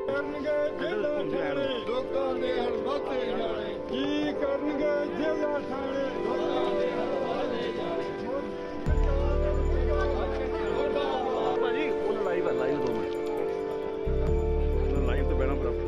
करनगे जिला ठाणे लोकां दे हड़बड़े जाने की करनगे जिला ठाणे लोकां दे हड़बड़े जाने भाजी वो लाइव है, लाइव 2 मिनट लाइव तो बैठा बराबर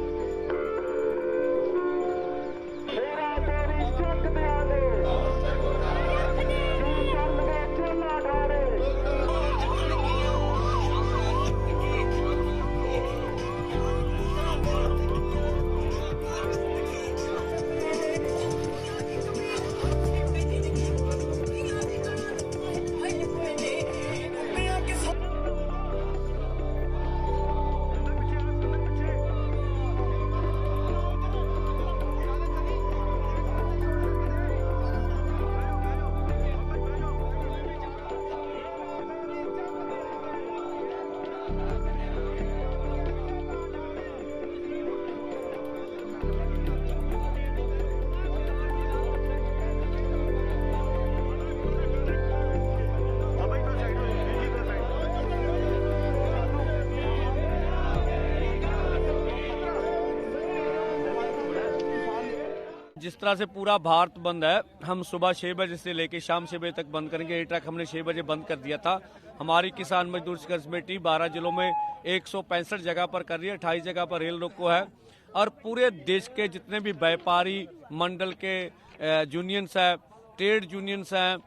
जिस तरह से पूरा भारत बंद है, हम सुबह 6 बजे से लेकर शाम 6 बजे तक बंद करेंगे। ये ट्रक हमने 6 बजे बंद कर दिया था। हमारी किसान मजदूर संघर्ष कमेटी 12 जिलों में 165 जगह पर कर रही है, 28 जगह पर रेल रोको है और पूरे देश के जितने भी व्यापारी मंडल के यूनियंस है, ट्रेड यूनियंस हैं,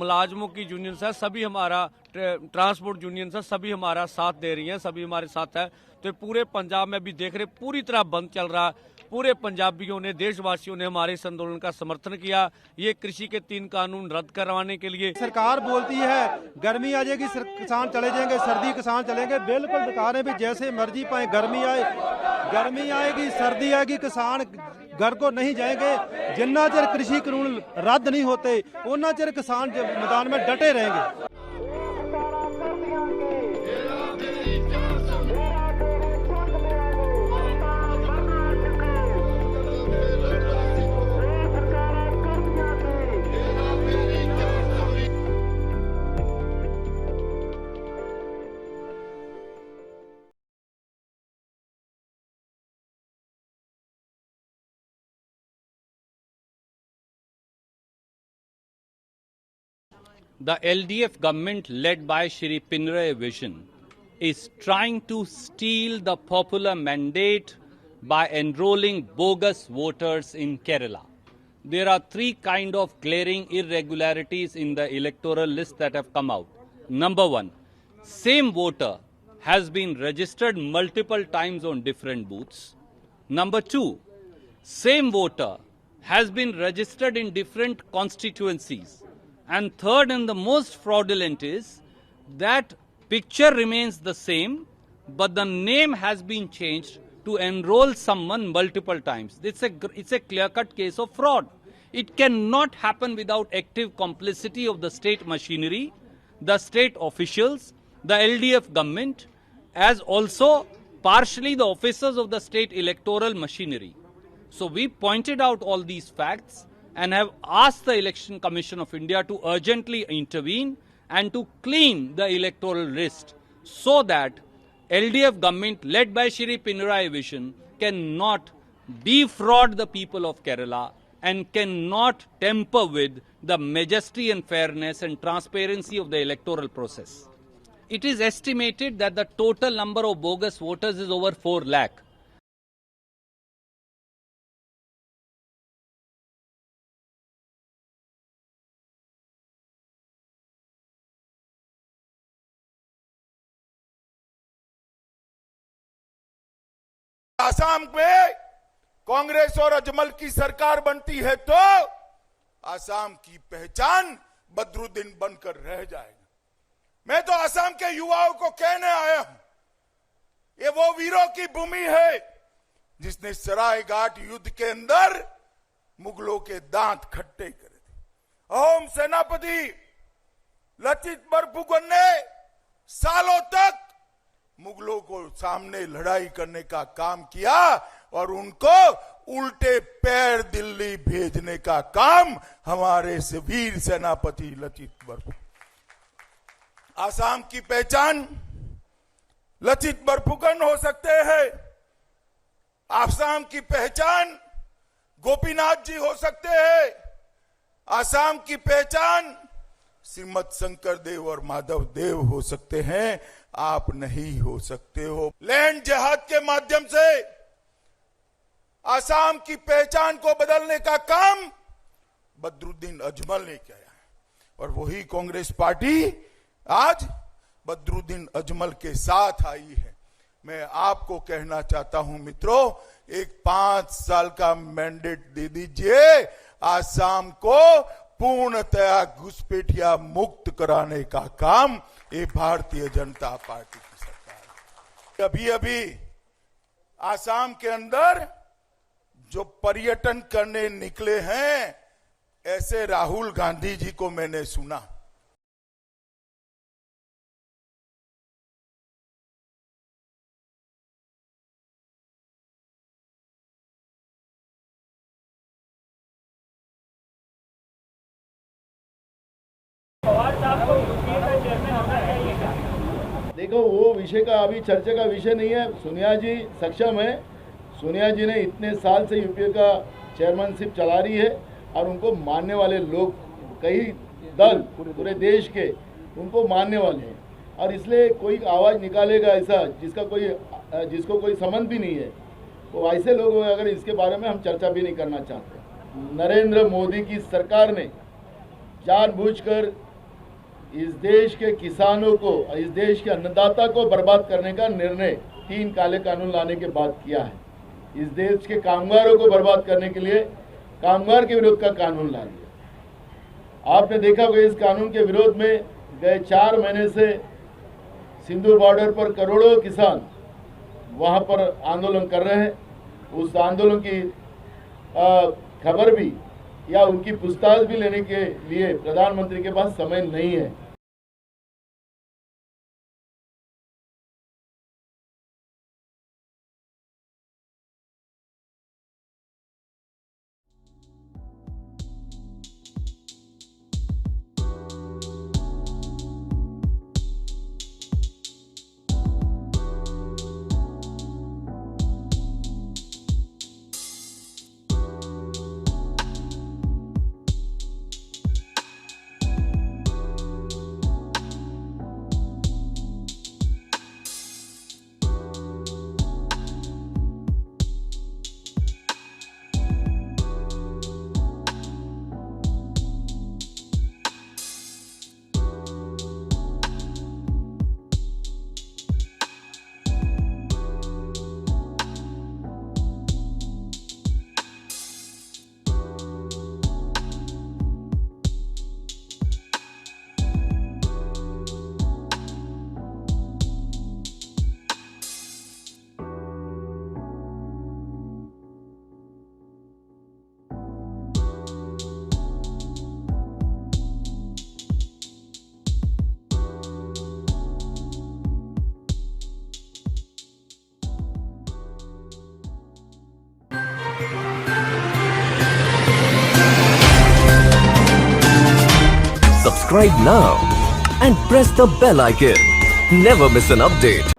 मुलाजमों की यूनियंस है, सभी हमारा ट्रांसपोर्ट यूनियंस है, सभी हमारा साथ दे रही हैं, सभी हमारे साथ है। तो पूरे पंजाब में भी देख रहे पूरी तरह बंद चल रहा है। पूरे पंजाबियों ने, देशवासियों ने हमारे इस आंदोलन का समर्थन किया। ये कृषि के 3 कानून रद्द करवाने के लिए सरकार बोलती है गर्मी आ जाएगी किसान चले जाएंगे, सर्दी किसान चलेंगे। बिल्कुल बेकार है भी, जैसे मर्जी पाए गर्मी आए, गर्मी आएगी, सर्दी आएगी, किसान घर को नहीं जाएंगे। जिन्ना चिर कृषि कानून रद्द नहीं होते उन्ना चिर किसान मैदान में डटे रहेंगे। The LDF government led by Shri Pinarayi Vijayan is trying to steal the popular mandate by enrolling bogus voters in Kerala. There are 3 kinds of glaring irregularities in the electoral list that have come out. Number 1, same voter has been registered multiple times on different booths. Number 2, same voter has been registered in different constituencies. And third and the most fraudulent is that picture remains the same, but the name has been changed to enroll someone multiple times. It's a clear-cut case of fraud. It cannot happen without active complicity of the state machinery, the state officials, the LDF government, as also partially the officers of the state electoral machinery. So we pointed out all these facts and have asked the Election Commission of India to urgently intervene and to clean the electoral list so that LDF government led by Shri Pinarayi Vijayan cannot defraud the people of Kerala and cannot tamper with the majesty and fairness and transparency of the electoral process. It is estimated that the total number of bogus voters is over 4 lakh. Assam में कांग्रेस और अजमल की सरकार बनती है तो आसाम की पहचान बदरुद्दीन बनकर रह जाएगा। मैं तो आसाम के युवाओं को कहने आया हूं, ये वो वीरों की भूमि है जिसने सरायघाट युद्ध के अंदर मुगलों के दांत खट्टे करे थे। अहोम सेनापति लचित बरफुकन ने सालों तक मुगलों को सामने लड़ाई करने का काम किया और उनको उल्टे पैर दिल्ली भेजने का काम हमारे वीर सेनापति लचित बरफुकन। आसाम की पहचान लचित बरफुकन हो सकते हैं, आसाम की पहचान गोपीनाथ जी हो सकते हैं, आसाम की पहचान श्रीमद शंकर देव और माधव देव हो सकते हैं, आप नहीं हो सकते हो। लैंड जिहाद के माध्यम से आसाम की पहचान को बदलने का काम बदरुद्दीन अजमल ने किया है और वही कांग्रेस पार्टी आज बदरुद्दीन अजमल के साथ आई है। मैं आपको कहना चाहता हूं मित्रों, एक 5 साल का मैंडेट दे दीजिए, आसाम को पूर्णतया घुसपैठिया मुक्त कराने का काम ये भारतीय जनता पार्टी की सरकार। अभी अभी आसाम के अंदर जो पर्यटन करने निकले हैं, ऐसे राहुल गांधी जी को मैंने सुना। देखो, वो विषय का अभी चर्चा का विषय नहीं है। सोनिया जी सक्षम है। सोनिया जी ने इतने साल से यूपीए का चेयरमैनशिप चला रही है और उनको मानने वाले लोग, कई दल पूरे देश के उनको मानने वाले हैं, और इसलिए कोई आवाज़ निकालेगा ऐसा जिसको कोई संबंध भी नहीं है, तो ऐसे लोग अगर इसके बारे में हम चर्चा भी नहीं करना चाहते। नरेंद्र मोदी की सरकार ने जानबूझकर इस देश के किसानों को, इस देश के अन्नदाता को बर्बाद करने का निर्णय 3 काले कानून लाने के बाद किया है। इस देश के कामगारों को बर्बाद करने के लिए कामगार के विरोध का कानून ला दिया। आपने देखा होगा इस कानून के विरोध में गए 4 महीने से सिंधु बॉर्डर पर करोड़ों किसान वहां पर आंदोलन कर रहे हैं। उस आंदोलन की खबर भी या उनकी पूछताछ भी लेने के लिए प्रधानमंत्री के पास समय नहीं है। Subscribe now and press the bell icon. Never miss an update.